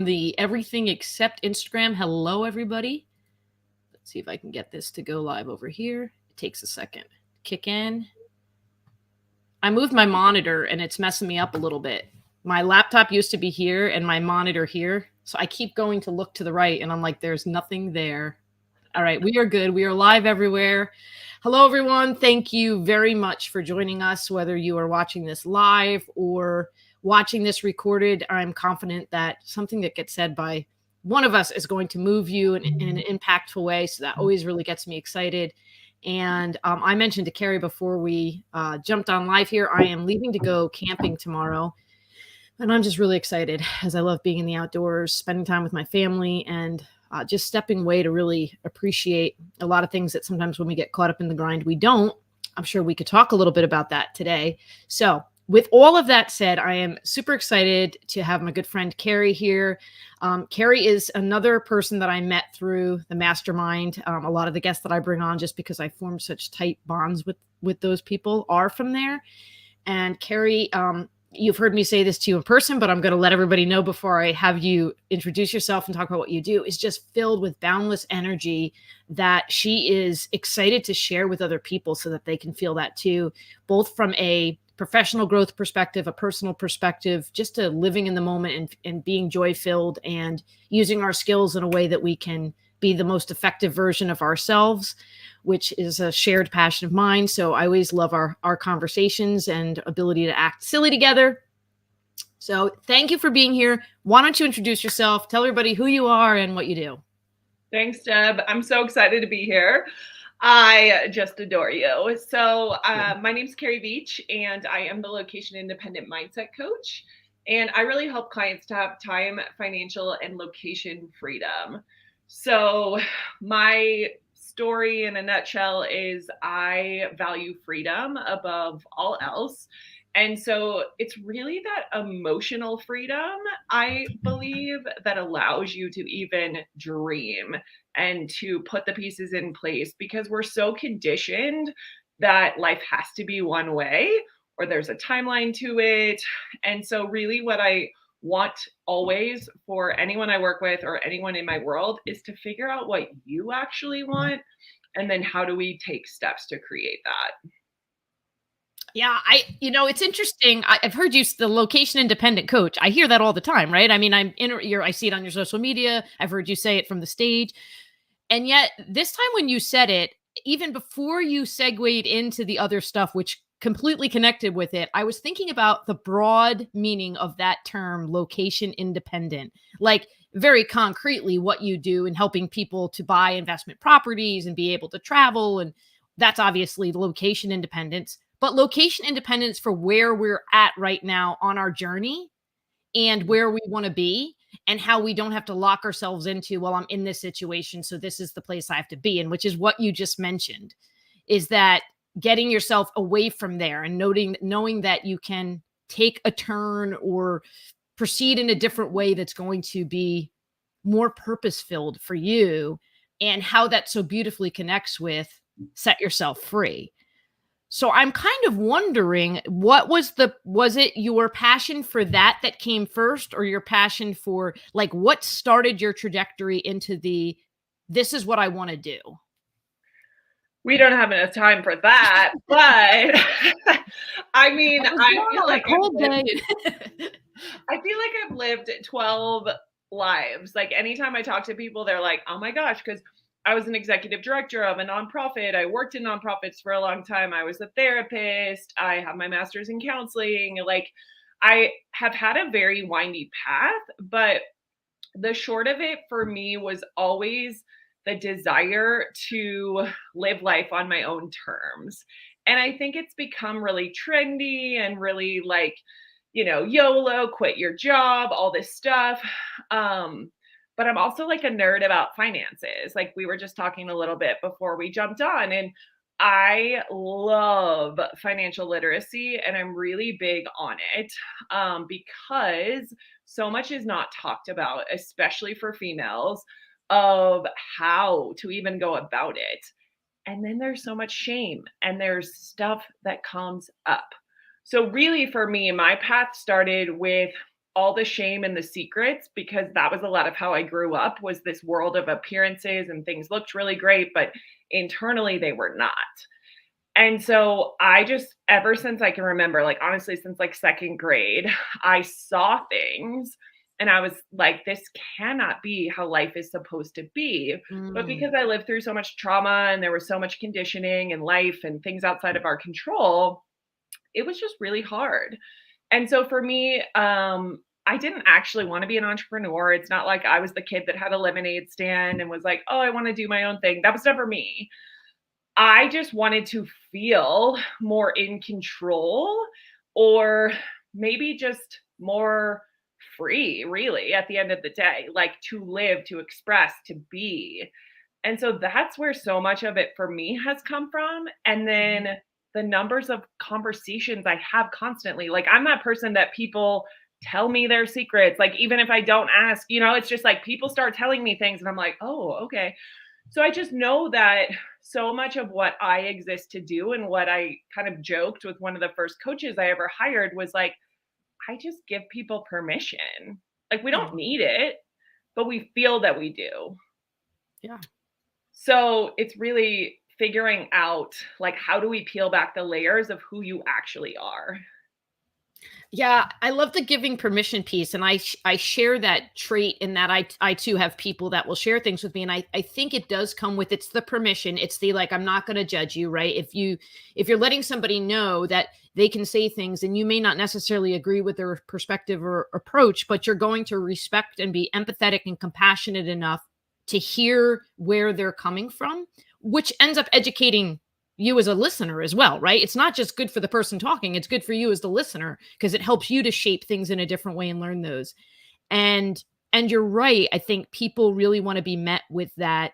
The everything except Instagram. Hello, everybody. Let's see if I can get this to go live over here. It takes a second. Kick in. I moved my monitor and it's messing me up a little bit. My laptop used to be here and my monitor here. So I keep going to look to the right and I'm like, there's nothing there. All right, we are good. We are live everywhere. Hello, everyone. Thank you very much for joining us, whether you are watching this live or watching this recorded. I'm confident that something that gets said by one of us is going to move you in an impactful way. So that always really gets me excited. And I mentioned to Carrie before we jumped on live here, I am leaving to go camping tomorrow. And I'm just really excited as I love being in the outdoors, spending time with my family, and just stepping away to really appreciate a lot of things that sometimes when we get caught up in the grind, we don't. I'm sure we could talk a little bit about that today. So with all of that said, I am super excited to have my good friend Carrie here. Carrie is another person that I met through the mastermind. A lot of the guests that I bring on, just because I form such tight bonds with those people, are from there. And Carrie, you've heard me say this to you in person, but I'm going to let everybody know before I have you introduce yourself and talk about what you do, is just filled with boundless energy that she is excited to share with other people so that they can feel that too, both from a professional growth perspective, a personal perspective, just to living in the moment and being joy filled and using our skills in a way that we can be the most effective version of ourselves, which is a shared passion of mine. So I always love our conversations and ability to act silly together. So thank you for being here. Why don't you introduce yourself, tell everybody who you are and what you do. Thanks, Deb. I'm so excited to be here. I just adore you. So my name's Carrie Veatch, and I am the location independent mindset coach. And I really help clients to have time, financial, and location freedom. So my story in a nutshell is I value freedom above all else. And so it's really that emotional freedom, I believe, that allows you to even dream and to put the pieces in place, because we're so conditioned that life has to be one way or there's a timeline to it. And so, really, what I want always for anyone I work with or anyone in my world is to figure out what you actually want. And then how do we take steps to create that? Yeah, it's interesting. I've heard you, the location independent coach. I hear that all the time, right? I mean, I see it on your social media. I've heard you say it from the stage. And yet this time when you said it, even before you segued into the other stuff, which completely connected with it, I was thinking about the broad meaning of that term, location independent, like very concretely what you do in helping people to buy investment properties and be able to travel. And that's obviously location independence, but location independence for where we're at right now on our journey and where we want to be, and how we don't have to lock ourselves into, well, I'm in this situation, so this is the place I have to be in, which is what you just mentioned, is that getting yourself away from there and knowing that you can take a turn or proceed in a different way that's going to be more purpose filled for you, and how that so beautifully connects with set yourself free. So I'm kind of wondering, was it your passion for that came first, or your passion for, like, what started your trajectory into this is what I want to do? We don't have enough time for that, but I mean, I was born on a cold day. I feel like I've lived 12 lives. Like anytime I talk to people, they're like, oh my gosh, because I was an executive director of a nonprofit. I worked in nonprofits for a long time. I was a therapist. I have my master's in counseling. Like I have had a very windy path, but the short of it for me was always the desire to live life on my own terms. And I think it's become really trendy and really like, YOLO, quit your job, all this stuff. But I'm also like a nerd about finances. Like we were just talking a little bit before we jumped on, and I love financial literacy and I'm really big on it because so much is not talked about, especially for females, of how to even go about it. And then there's so much shame and there's stuff that comes up. So, really, for me, my path started with all the shame and the secrets, because that was a lot of how I grew up, was this world of appearances and things looked really great, but internally they were not. And so I just, ever since I can remember, like honestly, since like second grade, I saw things and I was like, this cannot be how life is supposed to be. But Mm. because I lived through so much trauma and there was so much conditioning and life and things outside of our control, it was just really hard. And so for me, I didn't actually want to be an entrepreneur. It's not like I was the kid that had a lemonade stand and was like, oh, I want to do my own thing. That was never me. I just wanted to feel more in control, or maybe just more free, really, at the end of the day, like to live, to express, to be. And so that's where so much of it for me has come from. And then the numbers of conversations I have constantly, like I'm that person that people tell me their secrets. Like even if I don't ask, it's just like people start telling me things and I'm like, oh, okay. So I just know that so much of what I exist to do, and what I kind of joked with one of the first coaches I ever hired was like, I just give people permission. Like we don't Oh, need it, but we feel that we do. yeah. So it's really figuring out like how do we peel back the layers of who you actually are. Yeah, I love the giving permission piece, and I share that trait in that I too have people that will share things with me, and I think it does come with, it's the permission, it's the like, I'm not going to judge you, right? If you're letting somebody know that they can say things and you may not necessarily agree with their perspective or approach, but you're going to respect and be empathetic and compassionate enough to hear where they're coming from, which ends up educating you as a listener as well, right? It's not just good for the person talking, it's good for you as the listener because it helps you to shape things in a different way and learn those. And you're right. I think people really want to be met with that.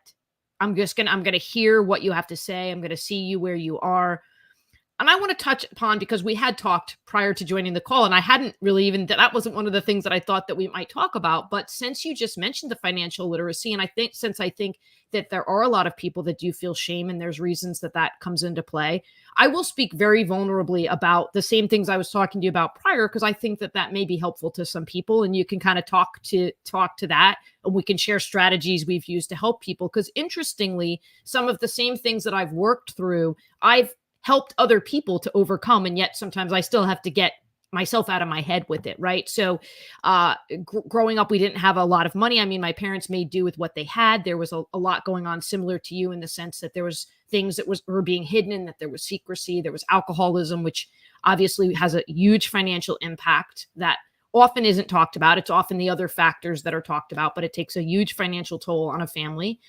I'm going to hear what you have to say. I'm going to see you where you are. And I want to touch upon, because we had talked prior to joining the call and I hadn't really even, that wasn't one of the things that I thought that we might talk about. But since you just mentioned the financial literacy, and I think that there are a lot of people that do feel shame and there's reasons that that comes into play, I will speak very vulnerably about the same things I was talking to you about prior, because I think that that may be helpful to some people, and you can kind of talk to that, and we can share strategies we've used to help people. Because interestingly, some of the same things that I've worked through, I've helped other people to overcome, and yet sometimes I still have to get myself out of my head with it, right? So growing up, we didn't have a lot of money. I mean, my parents made do with what they had. There was a lot going on similar to you, in the sense that there was things that were being hidden, and that there was secrecy, there was alcoholism, which obviously has a huge financial impact that often isn't talked about. It's often the other factors that are talked about, but it takes a huge financial toll on a family.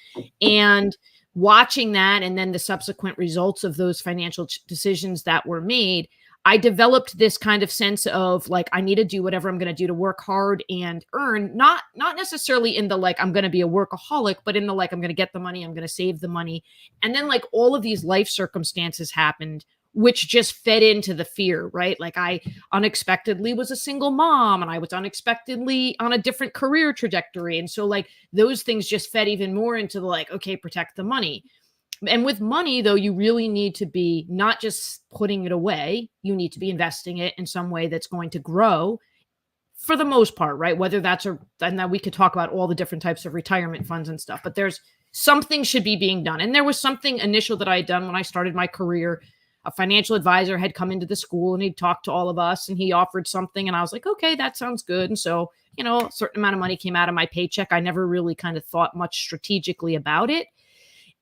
And watching that, and then the subsequent results of those financial decisions that were made, I developed this kind of sense of like, I need to do whatever I'm going to do to work hard and earn, not necessarily in the like, I'm going to be a workaholic, but in the like, I'm going to get the money, I'm going to save the money. And then like all of these life circumstances happened, which just fed into the fear, right? Like I unexpectedly was a single mom, and I was unexpectedly on a different career trajectory. And so like those things just fed even more into the like, okay, protect the money. And with money, though, you really need to be not just putting it away, you need to be investing it in some way that's going to grow for the most part, right? Whether and then we could talk about all the different types of retirement funds and stuff, but there's something should be being done. And there was something initial that I had done when I started my career. A financial advisor had come into the school and he'd talked to all of us and he offered something. And I was like, okay, that sounds good. And so, a certain amount of money came out of my paycheck. I never really kind of thought much strategically about it.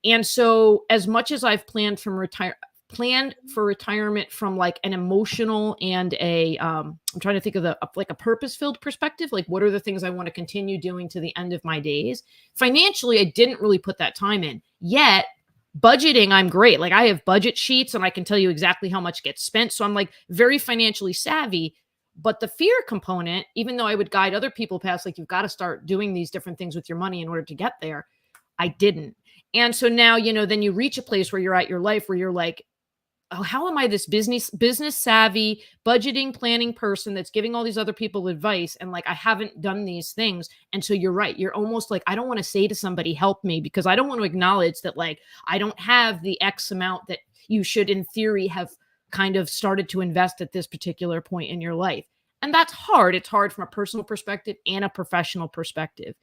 And so as much as I've planned for retirement from like an emotional and I'm trying to think of like a purpose-filled perspective, like what are the things I want to continue doing to the end of my days? Financially, I didn't really put that time in. Yet budgeting, I'm great. Like I have budget sheets and I can tell you exactly how much gets spent. So I'm like very financially savvy. But the fear component, even though I would guide other people past, like, you've got to start doing these different things with your money in order to get there, I didn't. And so now, then you reach a place where you're at your life where you're like, oh, how am I this business savvy, budgeting, planning person that's giving all these other people advice? And like, I haven't done these things. And so you're right. You're almost like, I don't want to say to somebody, help me, because I don't want to acknowledge that, like, I don't have the X amount that you should, in theory, have kind of started to invest at this particular point in your life. And that's hard. It's hard from a personal perspective and a professional perspective.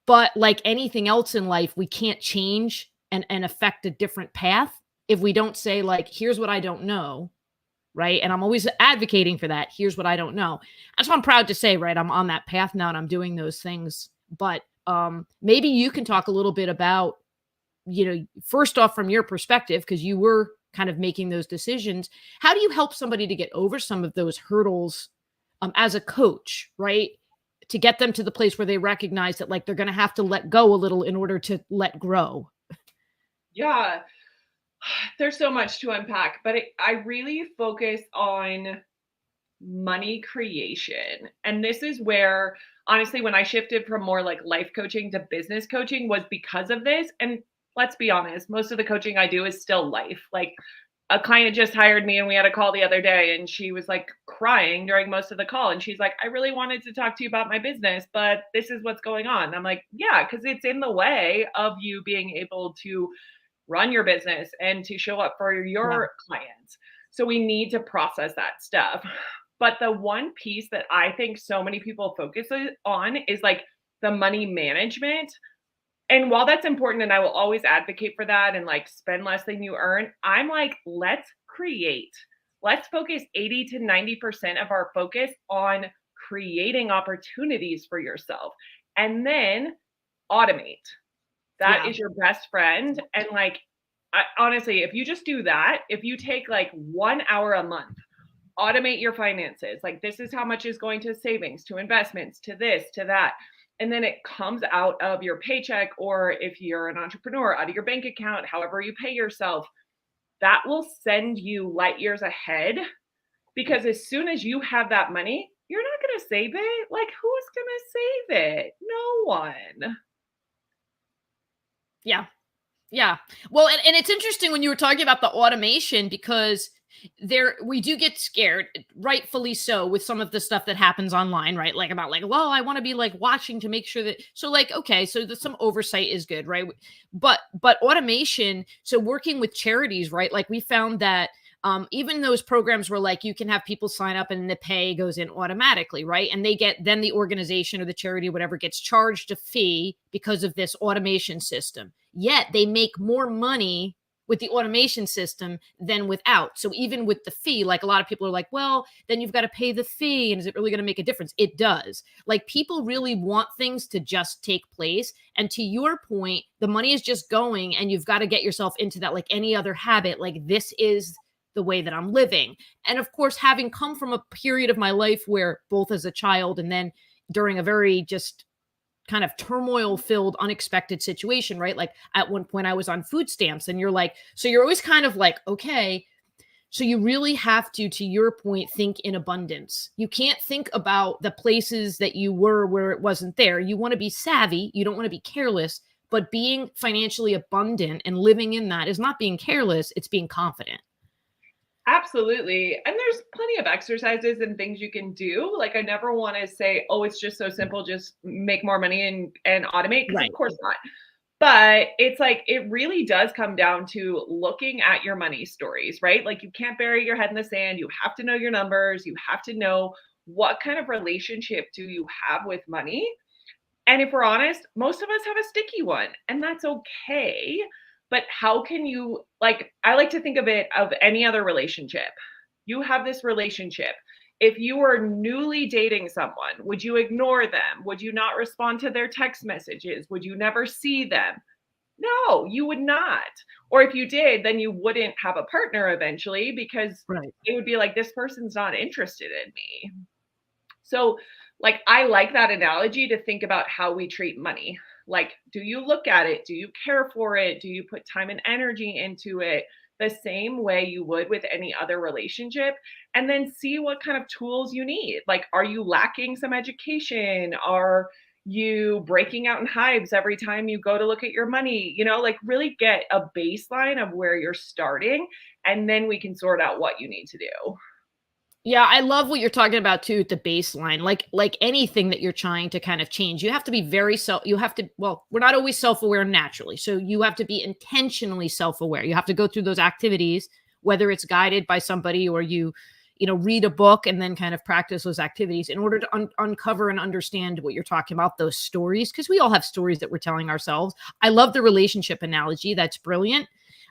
But like anything else in life, we can't change and affect a different path if we don't say, like, here's what I don't know. Right. And I'm always advocating for that. Here's what I don't know. That's what I'm proud to say, right? I'm on that path now and I'm doing those things. But maybe you can talk a little bit about, first off, from your perspective, because you were kind of making those decisions. How do you help somebody to get over some of those hurdles as a coach, right? To get them to the place where they recognize that, like, they're going to have to let go a little in order to let grow. Yeah, there's so much to unpack, but I really focus on money creation. And this is where, honestly, when I shifted from more like life coaching to business coaching was because of this. And let's be honest, most of the coaching I do is still life. Like, a client just hired me and we had a call the other day and she was like crying during most of the call. And she's like, I really wanted to talk to you about my business, but this is what's going on. I'm like, yeah, because it's in the way of you being able to run your business and to show up for Yeah. your clients. So we need to process that stuff. But the one piece that I think so many people focus on is like the money management. And while that's important and I will always advocate for that and like spend less than you earn, I'm like, let's create. Let's focus 80 to 90% of our focus on creating opportunities for yourself and then automate. That Yeah. is your best friend. And like, honestly, if you just do that, if you take like 1 hour a month, automate your finances, like this is how much is going to savings, to investments, to this, to that. And then it comes out of your paycheck, or if you're an entrepreneur, out of your bank account, however you pay yourself, that will send you light years ahead. Because as soon as you have that money, you're not going to save it. Like, who's going to save it? No one. Yeah. Yeah. Well, and it's interesting when you were talking about the automation, because we do get scared, rightfully so, with some of the stuff that happens online, right? Like, about like, well, I want to be like watching to make sure that, so like, okay, so some oversight is good, right? But automation, so working with charities, right? Like, we found that even those programs where like you can have people sign up and the pay goes in automatically, right? And then the organization or the charity or whatever gets charged a fee because of this automation system. Yet they make more money with the automation system than without. So even with the fee, like, a lot of people are like, well, then you've got to pay the fee. And is it really going to make a difference? It does. Like, people really want things to just take place. And to your point, the money is just going, and you've got to get yourself into that, like any other habit. Like, this is the way that I'm living. And of course, having come from a period of my life where, both as a child and then during a very just kind of turmoil filled, unexpected situation, right? Like, at one point I was on food stamps, and you're like, so you're always kind of like, okay, so you really have to your point, think in abundance. You can't think about the places that you were where it wasn't there. You want to be savvy. You don't want to be careless, but being financially abundant and living in that is not being careless. It's being confident. Absolutely. And there's plenty of exercises and things you can do. Like, I never want to say, oh, it's just so simple, just make more money and automate, because of Right. course not. But it's like, it really does come down to looking at your money stories, right? Like, you can't bury your head in the sand. You have to know your numbers. You have to know what kind of relationship do you have with money. And if we're honest, most of us have a sticky one, and that's okay. But how can you, like, I like to think of it of any other relationship. You have this relationship. If you were newly dating someone, would you ignore them? Would you not respond to their text messages? Would you never see them? No, you would not. Or if you did, then you wouldn't have a partner eventually, because Right. it would be like, this person's not interested in me. So, like, I like that analogy to think about how we treat money. Like, do you look at it? Do you care for it? Do you put time and energy into it the same way you would with any other relationship? And then see what kind of tools you need. Like, are you lacking some education? Are you breaking out in hives every time you go to look at your money? Like, really get a baseline of where you're starting, and then we can sort out what you need to do. Yeah, I love what you're talking about too, the baseline. Like anything that you're trying to kind of change, you have to be well, we're not always self-aware naturally. So you have to be intentionally self-aware. You have to go through those activities, whether it's guided by somebody or read a book and then kind of practice those activities in order to uncover and understand what you're talking about, those stories, because we all have stories that we're telling ourselves. I love the relationship analogy. That's brilliant.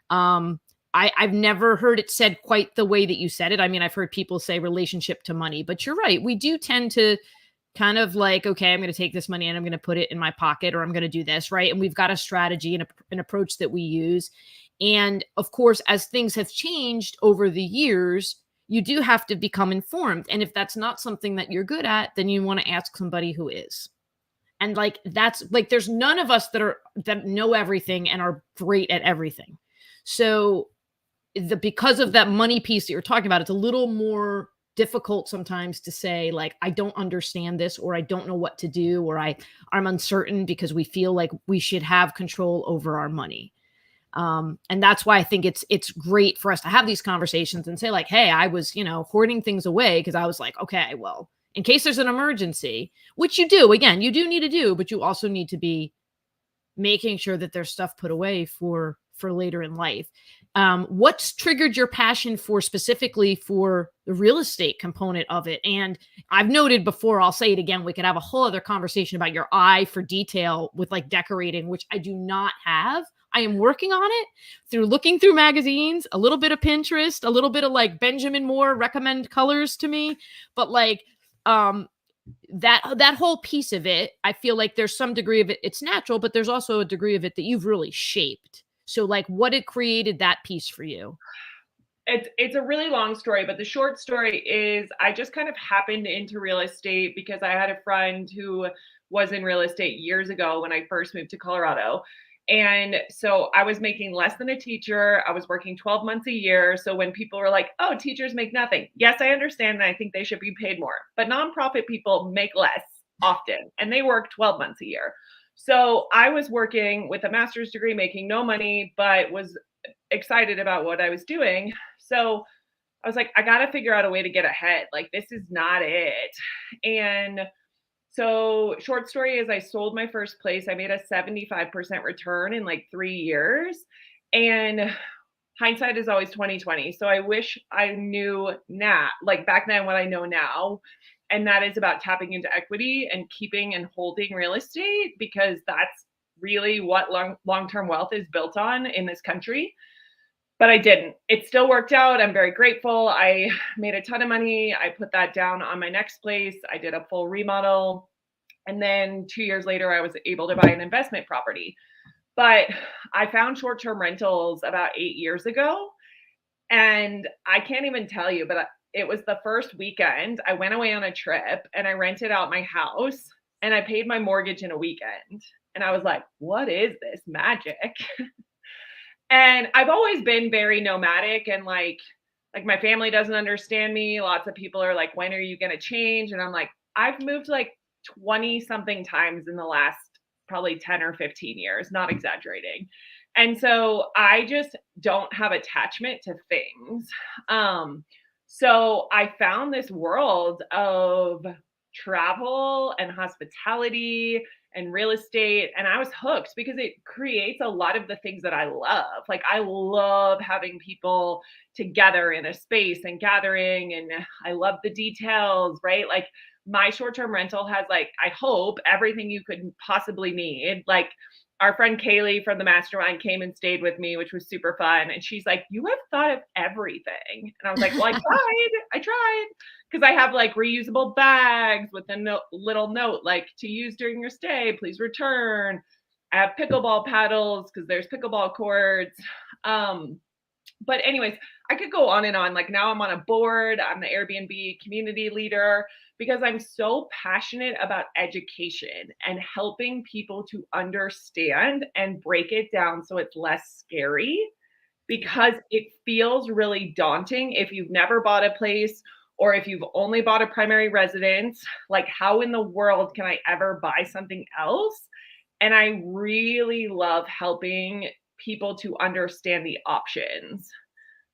I've never heard it said quite the way that you said it. I mean, I've heard people say relationship to money, but you're right. We do tend to kind of like, okay, I'm going to take this money and I'm going to put it in my pocket, or I'm going to do this, right? And we've got a strategy and an approach that we use. And of course, as things have changed over the years, you do have to become informed. And if that's not something that you're good at, then you want to ask somebody who is. And like, that's like, there's none of us that know everything and are great at everything. So because of that money piece that you're talking about, it's a little more difficult sometimes to say, like, I don't understand this, or I don't know what to do, or I'm uncertain, because we feel like we should have control over our money. And that's why I think it's great for us to have these conversations and say, like, hey, I was, hoarding things away because I was like, okay, well, in case there's an emergency, which you do, again, you do need to do, but you also need to be making sure that there's stuff put away for later in life. What's triggered your passion specifically for the real estate component of it? And I've noted before, I'll say it again, we could have a whole other conversation about your eye for detail with like decorating, which I do not have. I am working on it through looking through magazines, a little bit of Pinterest, a little bit of like Benjamin Moore recommend colors to me, but like, that whole piece of it, I feel like there's some degree of it, it's natural, but there's also a degree of it that you've really shaped. So like, what had created that piece for you? It's a really long story, but the short story is I just kind of happened into real estate because I had a friend who was in real estate years ago when I first moved to Colorado. And so I was making less than a teacher. I was working 12 months a year. So when people were like, oh, teachers make nothing. Yes, I understand. And I think they should be paid more. But nonprofit people make less often, and they work 12 months a year. So I was working with a master's degree, making no money, but was excited about what I was doing. So I was like, I got to figure out a way to get ahead. Like, this is not it. And so, short story is I sold my first place. I made a 75% return in like 3 years. And hindsight is always 2020. So I wish I knew now, like back then, what I know now. And that is about tapping into equity and keeping and holding real estate, because that's really what long-term wealth is built on in this country. But I didn't. It still worked out. I'm very grateful. I made a ton of money. I put that down on my next place. I did a full remodel. And then 2 years later, I was able to buy an investment property. But I found short term rentals about 8 years ago. And I can't even tell you, but it was the first weekend. I went away on a trip and I rented out my house and I paid my mortgage in a weekend. And I was like, what is this magic? And I've always been very nomadic, and like my family doesn't understand me. Lots of people are like, when are you going to change? And I'm like, I've moved like 20 something times in the last probably 10 or 15 years, not exaggerating. And so I just don't have attachment to things. So I found this world of travel and hospitality and real estate, and I was hooked because it creates a lot of the things that I love. Like, I love having people together in a space and gathering, and I love the details, right? Like, my short-term rental has, like, I hope everything you could possibly need. Like, our friend Kaylee from the mastermind came and stayed with me, which was super fun. And she's like, you have thought of everything. And I was like, well, I tried. Because I have like reusable bags with a little note, like, to use during your stay, please return. I have pickleball paddles because there's pickleball courts. But anyways, I could go on and on. Like, now I'm on a board. I'm the Airbnb community leader because I'm so passionate about education and helping people to understand and break it down so it's less scary, because it feels really daunting if you've never bought a place or if you've only bought a primary residence. Like, how in the world can I ever buy something else? And I really love helping people to understand the options.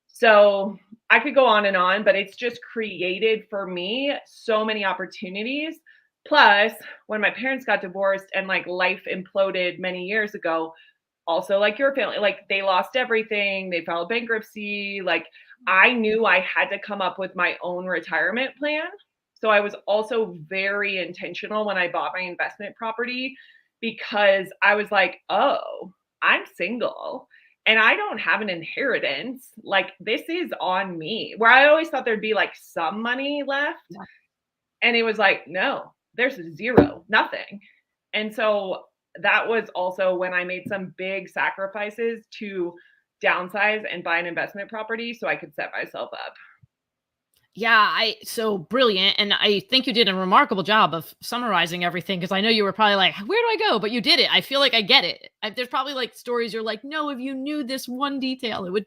So I could go on and on, but it's just created for me so many opportunities. Plus, when my parents got divorced and like life imploded many years ago, also like your family, like they lost everything, they filed bankruptcy. Like, I knew I had to come up with my own retirement plan. So I was also very intentional when I bought my investment property because I was like, oh, I'm single and I don't have an inheritance. Like, this is on me. Where I always thought there'd be like some money left. Yeah. And it was like, no, there's zero, nothing. And so that was also when I made some big sacrifices to downsize and buy an investment property so I could set myself up. Yeah, so brilliant. And I think you did a remarkable job of summarizing everything because I know you were probably like, where do I go? But you did it. I feel like I get it. There's probably like stories you're like, no, if you knew this one detail, it would.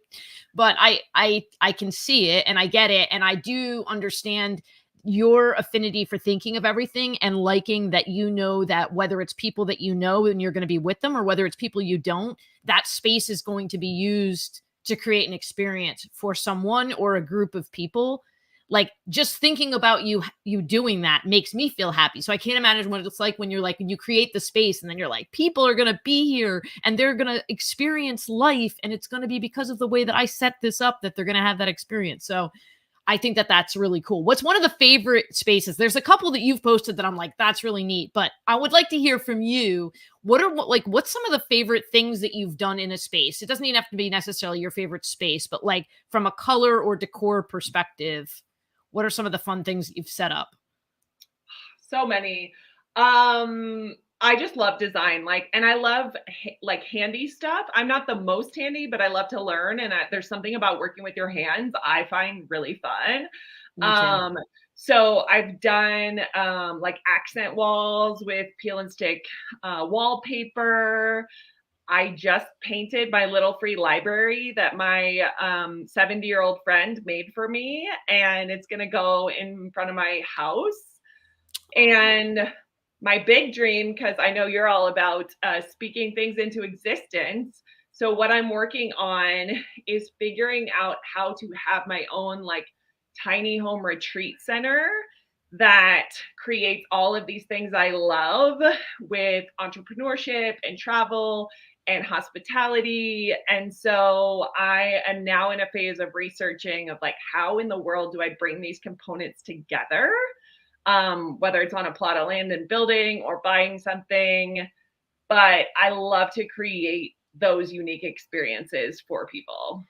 But I can see it and I get it. And I do understand your affinity for thinking of everything and liking that, you know, that whether it's people that you know and you're going to be with them or whether it's people you don't, that space is going to be used to create an experience for someone or a group of people. Like, just thinking about you doing that makes me feel happy. So I can't imagine what it's like when you're like, when you create the space and then you're like, people are going to be here and they're going to experience life, and it's going to be because of the way that I set this up that they're going to have that experience. So I think that that's really cool. What's one of the favorite spaces? There's a couple that you've posted that I'm like, that's really neat, but I would like to hear from you. What's some of the favorite things that you've done in a space? It doesn't even have to be necessarily your favorite space, but like from a color or decor perspective, what are some of the fun things that you've set up? So many. I just love design, like, and I love like handy stuff. I'm not the most handy, but I love to learn, and there's something about working with your hands I find really fun. Me too. Um, so I've done like accent walls with peel and stick wallpaper. I just painted my little free library that my 70-year-old friend made for me, and it's going to go in front of my house. And my big dream, because I know you're all about speaking things into existence. So, what I'm working on is figuring out how to have my own like tiny home retreat center that creates all of these things I love with entrepreneurship and travel and hospitality. And so I am now in a phase of researching of like, how in the world do I bring these components together? Whether it's on a plot of land and building or buying something. But I love to create those unique experiences for people.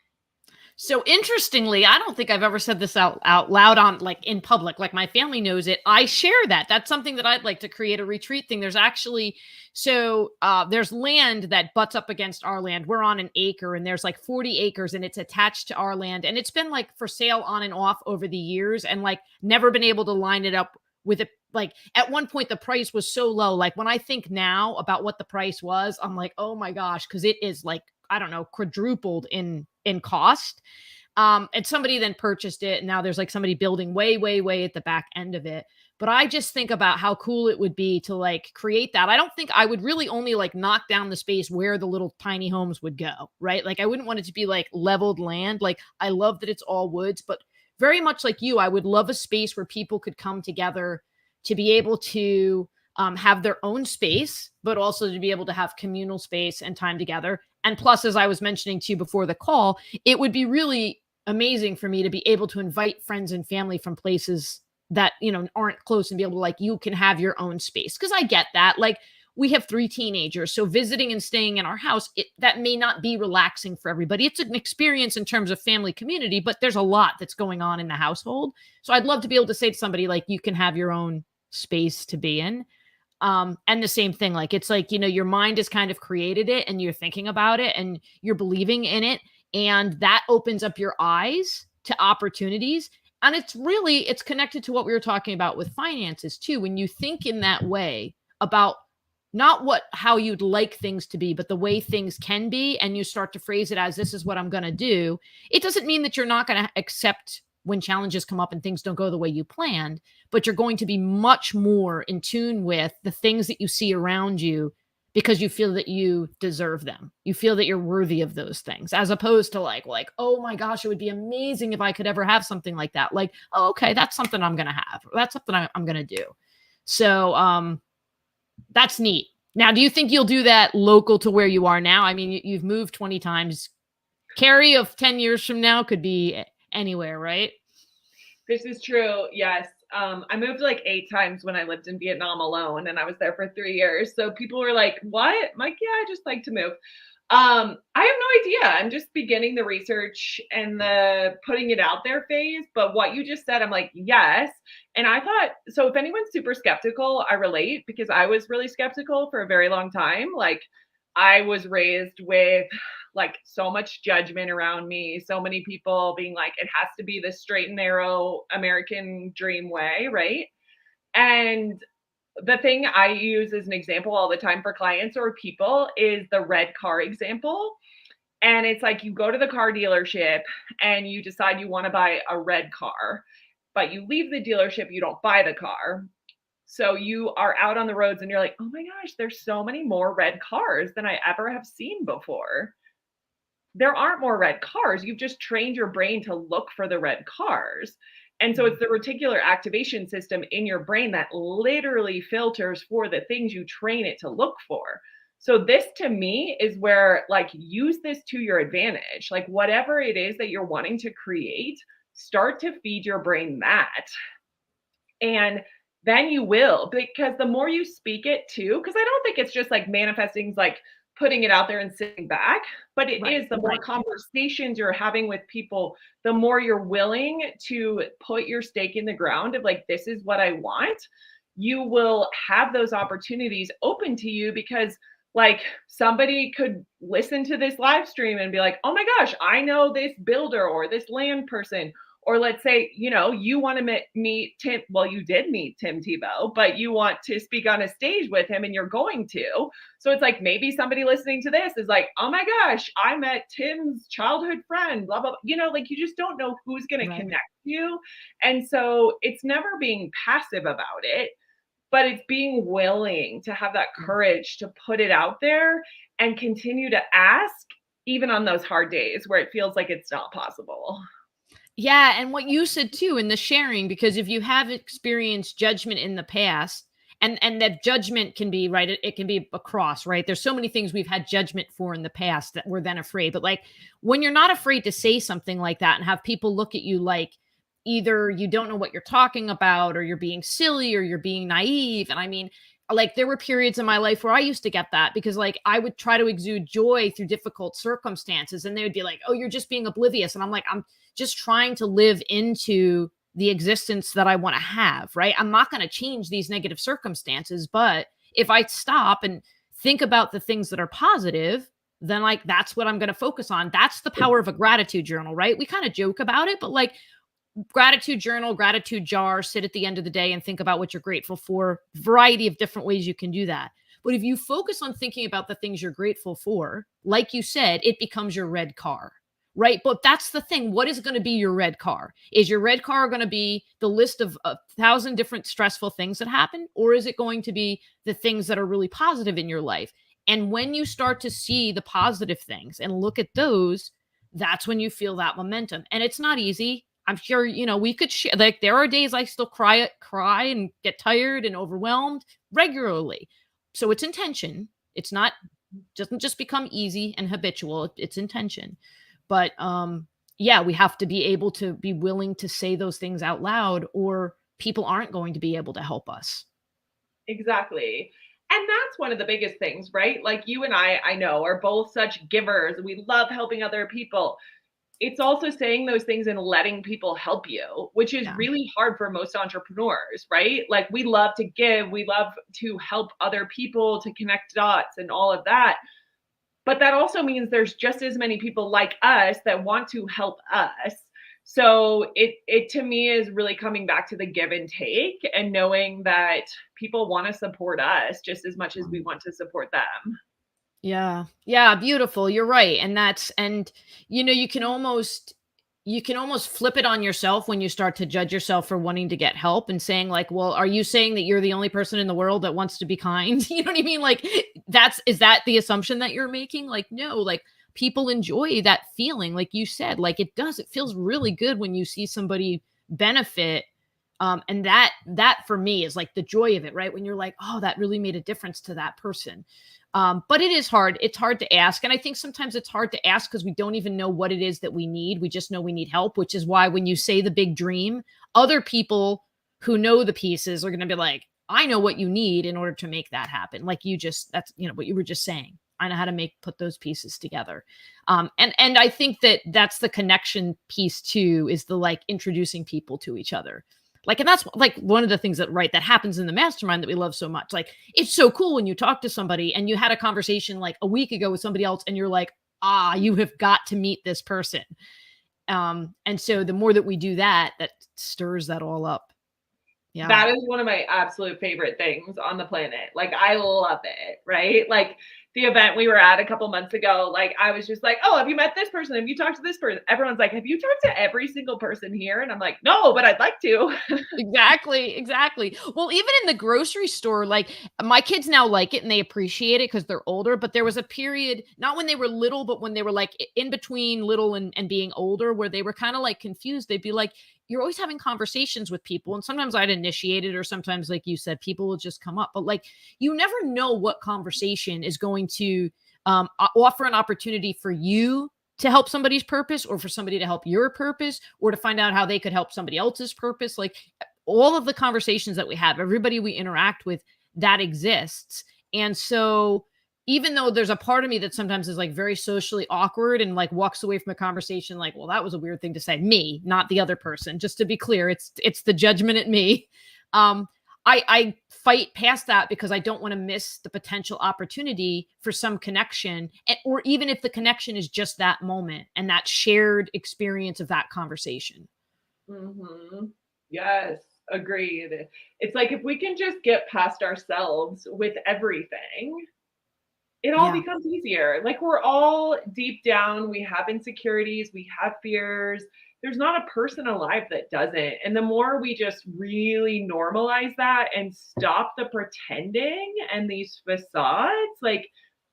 So interestingly, I don't think I've ever said this out loud on like in public. Like, my family knows it. I share that. That's something that I'd like to create a retreat thing. There's actually there's land that butts up against our land. We're on an acre and there's like 40 acres and it's attached to our land. And it's been like for sale on and off over the years, and like never been able to line it up with it. Like, at one point the price was so low. Like, when I think now about what the price was, I'm like, oh my gosh, because it is like, I don't know, quadrupled in cost. And somebody then purchased it, and now there's like somebody building way, way, way at the back end of it. But I just think about how cool it would be to like create that. I don't think I would really only like knock down the space where the little tiny homes would go, right? Like, I wouldn't want it to be like leveled land. Like, I love that it's all woods, but very much like you, I would love a space where people could come together to be able to have their own space, but also to be able to have communal space and time together. And plus, as I was mentioning to you before the call, it would be really amazing for me to be able to invite friends and family from places that, you know, aren't close, and be able to like, you can have your own space. Cause I get that. Like, we have 3 teenagers. So visiting and staying in our house, that may not be relaxing for everybody. It's an experience in terms of family community, but there's a lot that's going on in the household. So I'd love to be able to say to somebody, like, you can have your own space to be in. And the same thing, like, it's like, you know, your mind has kind of created it and you're thinking about it and you're believing in it. And that opens up your eyes to opportunities. And it's connected to what we were talking about with finances too. When you think in that way about not how you'd like things to be, but the way things can be, and you start to phrase it as, this is what I'm going to do, it doesn't mean that you're not going to accept when challenges come up and things don't go the way you planned, but you're going to be much more in tune with the things that you see around you because you feel that you deserve them. You feel that you're worthy of those things, as opposed to like, oh my gosh, it would be amazing if I could ever have something like that. Like, oh, okay, that's something I'm going to have. That's something I'm going to do. So that's neat. Now, do you think you'll do that local to where you are now? I mean, you've moved 20 times. Carrie of 10 years from now could be anywhere, right? This is true. Yes. I moved like 8 times when I lived in Vietnam alone, and I was there for 3 years. So people were like, "What?" I'm like, "Yeah, I just like to move." I have no idea. I'm just beginning the research and the putting it out there phase. But what you just said, I'm like, yes. And I thought, so if anyone's super skeptical, I relate because I was really skeptical for a very long time. Like, I was raised with like so much judgment around me, so many people being like, it has to be the straight and narrow American dream way, right? And the thing I use as an example all the time for clients or people is the red car example. And it's like you go to the car dealership and you decide you want to buy a red car, but you leave the dealership, you don't buy the car. So you are out on the roads and you're like, oh my gosh, there's so many more red cars than I ever have seen before. There aren't more red cars. You've just trained your brain to look for the red cars. And so it's the reticular activation system in your brain that literally filters for the things you train it to look for. So this to me is where like use this to your advantage. Like whatever it is that you're wanting to create, start to feed your brain that. And then you will, because the more you speak it too, because I don't think it's just like manifesting, like putting it out there and sitting back, but it Right. is the more conversations you're having with people, the more you're willing to put your stake in the ground of like, this is what I want. You will have those opportunities open to you because like somebody could listen to this live stream and be like, oh my gosh, I know this builder or this land person, or let's say, you know, you want to meet Tim. Well, you did meet Tim Tebow, but you want to speak on a stage with him and you're going to. So it's like maybe somebody listening to this is like, oh my gosh, I met Tim's childhood friend, blah, blah, blah. You know, like you just don't know who's going to connect you. And so it's never being passive about it, but it's being willing to have that courage to put it out there and continue to ask, even on those hard days where it feels like it's not possible. Yeah, and what you said too in the sharing, because if you have experienced judgment in the past, and that judgment can be right, it can be across, right? There's so many things we've had judgment for in the past that we're then afraid. But like when you're not afraid to say something like that and have people look at you like either you don't know what you're talking about or you're being silly or you're being naive. And I mean, like there were periods in my life where I used to get that because like I would try to exude joy through difficult circumstances and they would be like, "Oh, you're just being oblivious." And I'm like, "I'm just trying to live into the existence that I want to have, right? I'm not going to change these negative circumstances, but if I stop and think about the things that are positive, then like that's what I'm going to focus on." That's the power of a gratitude journal, right? We kind of joke about it, but like gratitude journal, gratitude jar, sit at the end of the day and think about what you're grateful for. Variety of different ways you can do that. But if you focus on thinking about the things you're grateful for, like you said, it becomes your red car, right? But that's the thing. What is going to be your red car? Is your red car going to be the list of 1,000 different stressful things that happen? Or is it going to be the things that are really positive in your life? And when you start to see the positive things and look at those, that's when you feel that momentum. And it's not easy. I'm sure, you know, we could share, like there are days I still cry and get tired and overwhelmed regularly. So it's intention. It's not, doesn't just become easy and habitual. It's intention. But yeah, we have to be able to be willing to say those things out loud or people aren't going to be able to help us. Exactly. And that's one of the biggest things, right? Like you and I know, are both such givers. We love helping other people. It's also saying those things and letting people help you, which is Yeah. really hard for most entrepreneurs, right? Like we love to give, we love to help other people to connect dots and all of that. But that also means there's just as many people like us that want to help us. So it to me is really coming back to the give and take and knowing that people want to support us just as much as we want to support them. Yeah. Yeah, beautiful. You're right. And that's and you know, you can almost flip it on yourself when you start to judge yourself for wanting to get help and saying like, "Well, are you saying that you're the only person in the world that wants to be kind?" You know what I mean? Like that's is that the assumption that you're making? Like no, like people enjoy that feeling like you said. Like it does. It feels really good when you see somebody benefit And that for me is like the joy of it, right? When you're like, oh, that really made a difference to that person. But it is hard. It's hard to ask. And I think sometimes it's hard to ask because we don't even know what it is that we need. We just know we need help, which is why when you say the big dream, other people who know the pieces are going to be like, I know what you need in order to make that happen. Like that's, what you were just saying. I know how to put those pieces together. And I think that's the connection piece too, is the like introducing people to each other. Like, and that's like one of the things that happens in the mastermind that we love so much. Like, it's so cool when you talk to somebody and you had a conversation like a week ago with somebody else and you're like, you have got to meet this person. And so the more that we do that stirs that all up. Yeah. That is one of my absolute favorite things on the planet. Like, I love it, right? Like, the event we were at a couple months ago, like, I was just like, oh, have you met this person? Have you talked to this person? Everyone's like, have you talked to every single person here? And I'm like, no, but I'd like to. Exactly. Well, even in the grocery store, like my kids now like it and they appreciate it because they're older. But there was a period, not when they were little, but when they were like in between little and being older, where they were kind of like confused. They'd be like, you're always having conversations with people. And sometimes I'd initiate it, or sometimes, like you said, people will just come up. But like, you never know what conversation is going to offer an opportunity for you to help somebody's purpose, or for somebody to help your purpose, or to find out how they could help somebody else's purpose. Like, all of the conversations that we have, everybody we interact with, that exists. And so even though there's a part of me that sometimes is like very socially awkward and like walks away from a conversation like, well, that was a weird thing to say, me, not the other person, just to be clear, it's the judgment at me. I fight past that because I don't want to miss the potential opportunity for some connection, or even if the connection is just that moment and that shared experience of that conversation. Mm-hmm. Yes, agreed. It's like, if we can just get past ourselves with everything, it all becomes easier. Like, we're all deep down, we have insecurities, we have fears. There's not a person alive that doesn't. And the more we just really normalize that and stop the pretending and these facades, like,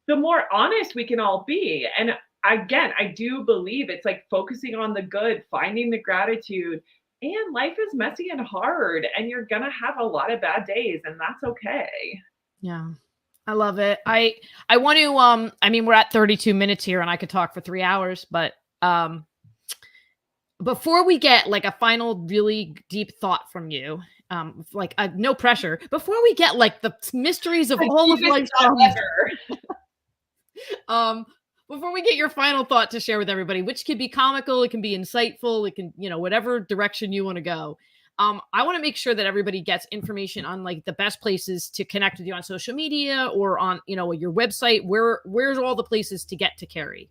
the more honest we can all be. And again, I do believe it's like focusing on the good, finding the gratitude. And life is messy and hard, and you're going to have a lot of bad days, and that's okay. Yeah. I love it. I want to, I mean, we're at 32 minutes here and I could talk for 3 hours, but, before we get like a final really deep thought from you, like no pressure, before we get like the mysteries of all of life, before we get your final thought to share with everybody, which can be comical, it can be insightful, it can, whatever direction you want to go. I want to make sure that everybody gets information on like the best places to connect with you on social media, or on, your website. Where's all the places to get to Carrie?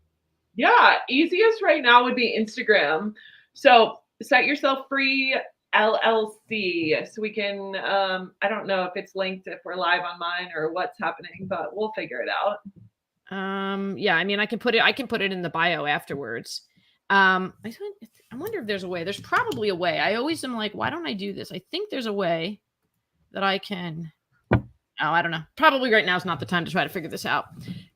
Yeah, easiest right now would be Instagram. So Set Yourself Free LLC. So we can, I don't know if it's linked, if we're live on mine or what's happening, but we'll figure it out. Yeah, I mean, I can put it in the bio afterwards. I wonder if there's a way. There's probably a way. I always am like, why don't I do this? I think there's a way that I can. Oh, I don't know. Probably right now is not the time to try to figure this out.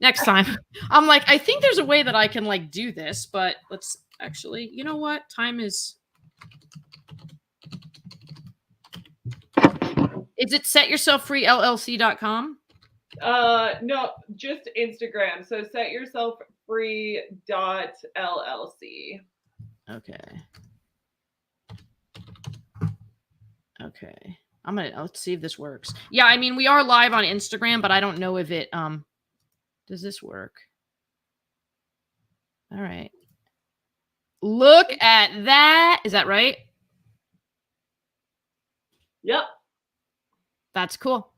Next time. I'm like, I think there's a way that I can like do this, but let's actually, you know what? Time is. Is it setyourselffreellc.com? No, just Instagram. So setyourselffree.llc. Okay. Let's see if this works. Yeah, I mean, we are live on Instagram, but I don't know if it does this work? All right. Look at that. Is that right? Yep. That's cool.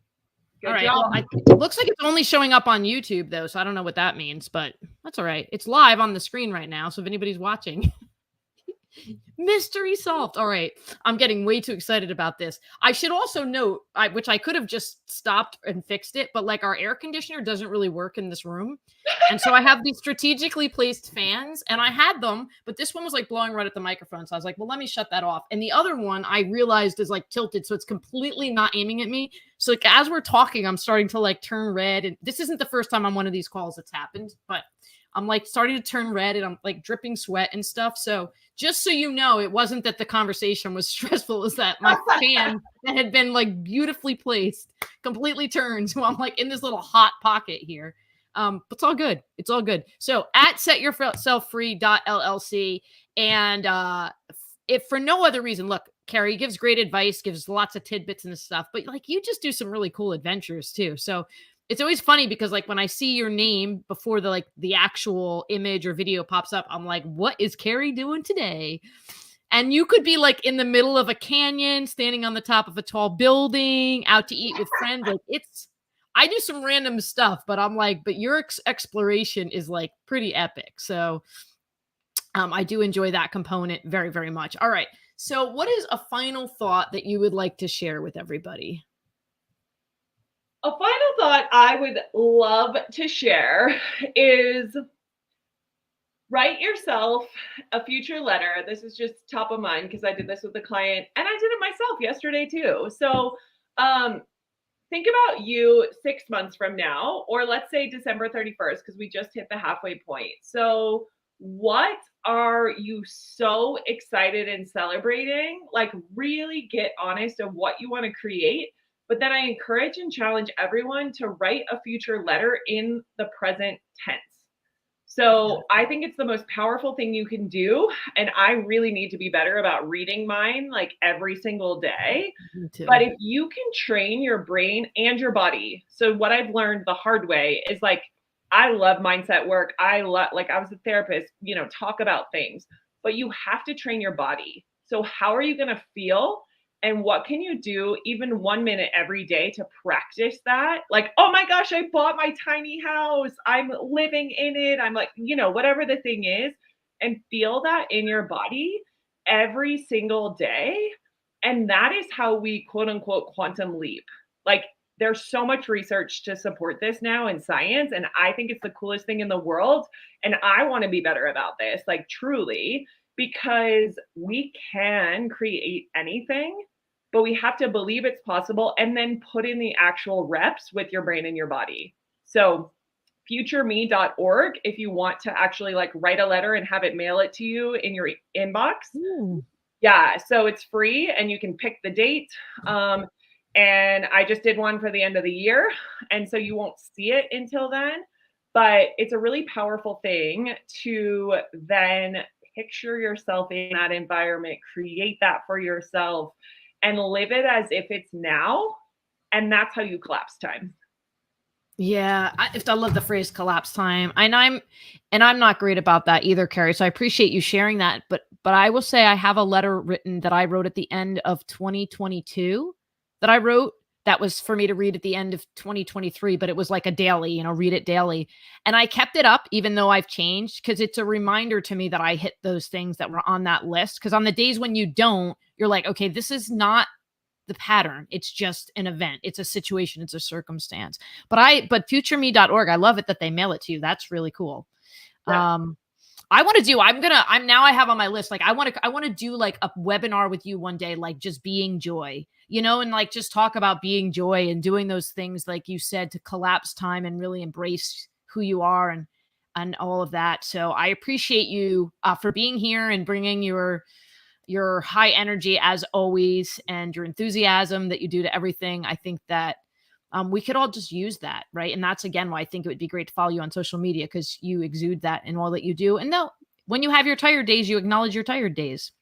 Good all right. job. Well, it looks like it's only showing up on YouTube though, so I don't know what that means, but that's all right. It's live on the screen right now, so if anybody's watching. Mystery solved. All right. I'm getting way too excited about this. I should also note, which I could have just stopped and fixed it, but like our air conditioner doesn't really work in this room. And so I have these strategically placed fans, and I had them, but this one was like blowing right at the microphone. So I was like, well, let me shut that off. And the other one I realized is like tilted, so it's completely not aiming at me. So like as we're talking, I'm starting to like turn red. And this isn't the first time on one of these calls that's happened, but I'm like starting to turn red and I'm like dripping sweat and stuff. So just so you know, it wasn't that the conversation was stressful, is that my fan that had been like beautifully placed completely turned. So I'm like in this little hot pocket here. But it's all good. It's all good. So at setyourselffree.llc. And if for no other reason, look, Carrie gives great advice, gives lots of tidbits and stuff, but like you just do some really cool adventures too. So it's always funny because like when I see your name before the like the actual image or video pops up, I'm like, what is Carrie doing today? And you could be like in the middle of a canyon, standing on the top of a tall building, out to eat with friends. Like I do some random stuff, but I'm like, but your exploration is like pretty epic. So I do enjoy that component very, very much. All right. So what is a final thought that you would like to share with everybody? A final thought I would love to share is write yourself a future letter. This is just top of mind because I did this with a client and I did it myself yesterday too. So think about you 6 months from now, or let's say December 31st, because we just hit the halfway point. So what are you so excited and celebrating? Like really get honest of what you want to create. But then I encourage and challenge everyone to write a future letter in the present tense. So I think it's the most powerful thing you can do. And I really need to be better about reading mine like every single day. Me too. But if you can train your brain and your body. So what I've learned the hard way is like, I love mindset work. I love, like I was a therapist, talk about things, but you have to train your body. So how are you going to feel? And what can you do even 1 minute every day to practice that? Like, oh my gosh, I bought my tiny house. I'm living in it. I'm like, whatever the thing is, and feel that in your body every single day. And that is how we quote unquote quantum leap. Like there's so much research to support this now in science. And I think it's the coolest thing in the world. And I want to be better about this, like truly, because we can create anything, but we have to believe it's possible and then put in the actual reps with your brain and your body. So futureme.org, if you want to actually like write a letter and have it mail it to you in your inbox. Ooh. Yeah, so it's free and you can pick the date. And I just did one for the end of the year. And so you won't see it until then. But it's a really powerful thing to then picture yourself in that environment, create that for yourself, and live it as if it's now. And that's how you collapse time. Yeah, I love the phrase collapse time. And I'm not great about that either, Carrie. So I appreciate you sharing that. But I will say I have a letter written that I wrote at the end of 2022 that I wrote that was for me to read at the end of 2023, but it was like a daily, read it daily. And I kept it up even though I've changed because it's a reminder to me that I hit those things that were on that list. Because on the days when you don't, you're like, okay, this is not the pattern. It's just an event. It's a situation. It's a circumstance. But futureme.org, I love it that they mail it to you. That's really cool. Yeah. I have on my list, like, I want to do like a webinar with you one day, like just being joy, and like just talk about being joy and doing those things, like you said, to collapse time and really embrace who you are and all of that. So I appreciate you for being here and bringing your high energy as always and your enthusiasm that you do to everything. I think that we could all just use that, right? And that's, again, why I think it would be great to follow you on social media because you exude that in all that you do. And though when you have your tired days, you acknowledge your tired days.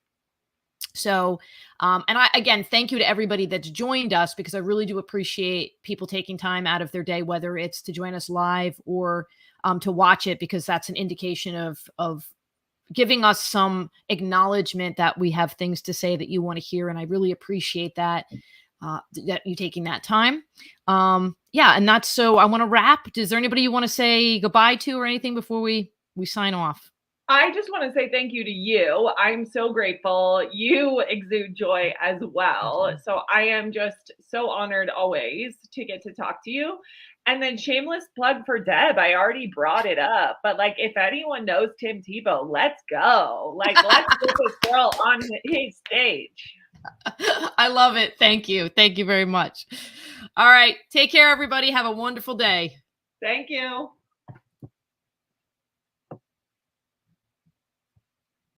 So, and I, again, thank you to everybody that's joined us because I really do appreciate people taking time out of their day, whether it's to join us live or to watch it, because that's an indication of giving us some acknowledgement that we have things to say that you want to hear. And I really appreciate that. That you taking that time. And that's, so I want to wrap. Is there anybody you want to say goodbye to or anything before we sign off? I just want to say thank you to you. I'm so grateful. You exude joy as well. So I am just so honored always to get to talk to you. And then shameless plug for Deb. I already brought it up, but like, if anyone knows Tim Tebow, let's go. Like, let's get this girl on his stage. I love it. Thank you. Thank you very much. All right. Take care, everybody. Have a wonderful day. Thank you.